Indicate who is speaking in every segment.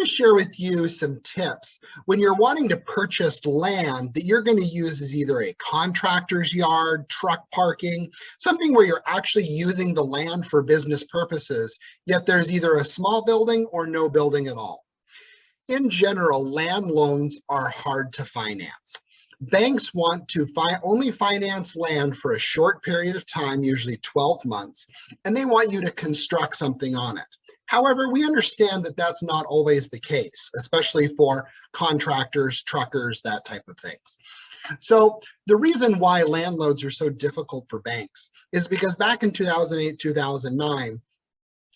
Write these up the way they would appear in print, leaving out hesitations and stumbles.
Speaker 1: to share with you some tips when you're wanting to purchase land that you're going to use as either a contractor's yard, truck parking, something where you're actually using the land for business purposes, yet there's either a small building or no building at all. In general, land loans are hard to finance. Banks want to only finance land for a short period of time, usually 12 months, and they want you to construct something on it. However, we understand that that's not always the case, especially for contractors, truckers, that type of things. So the reason why land loans are so difficult for banks is because back in 2008, 2009,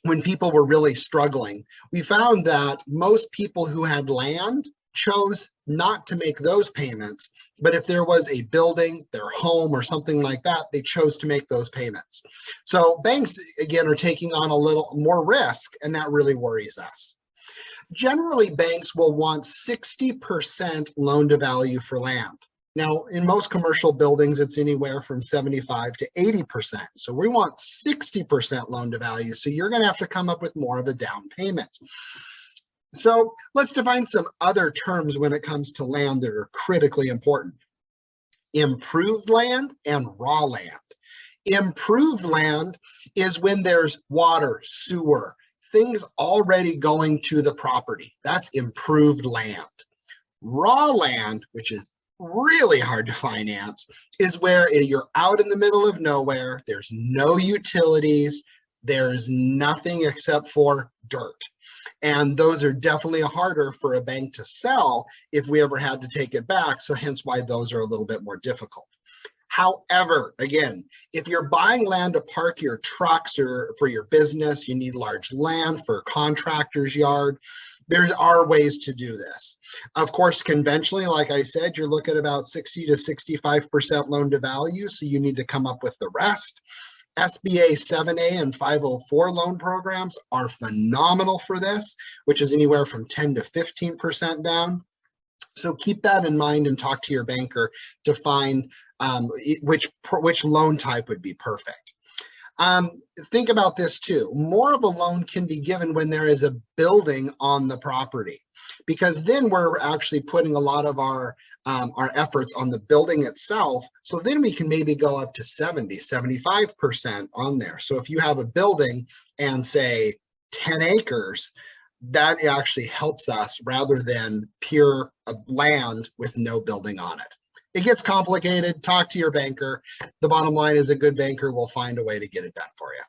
Speaker 1: when people were really struggling, we found that most people who had land chose not to make those payments, but if there was a building, their home or something like that, they chose to make those payments. So banks, again, are taking on a little more risk, and that really worries us. Generally, banks will want 60% loan to value for land. Now, in most commercial buildings, it's anywhere from 75 to 80%. So we want 60% loan to value. So you're going to have to come up with more of a down payment. So let's define some other terms when it comes to land that are critically important. Improved land and raw land. Improved land is when there's water, sewer, things already going to the property. That's improved land. Raw land, which is really hard to finance, is where you're out in the middle of nowhere, there's no utilities, there's nothing except for dirt. And those are definitely harder for a bank to sell if we ever had to take it back, so hence why those are a little bit more difficult. However, again, if you're buying land to park your trucks or for your business, you need large land for a contractor's yard, there are ways to do this. Of course, conventionally, like I said, you're looking at about 60 to 65% loan to value, so you need to come up with the rest. SBA 7A and 504 loan programs are phenomenal for this, which is anywhere from 10 to 15% down. So keep that in mind and talk to your banker to find which loan type would be perfect. Think about this too. More of a loan can be given when there is a building on the property, because then we're actually putting a lot of our efforts on the building itself. So then we can maybe go up to 70, 75% on there. So if you have a building and say 10 acres, that actually helps us rather than pure land with no building on it. It gets complicated. Talk to your banker. The bottom line is a good banker will find a way to get it done for you.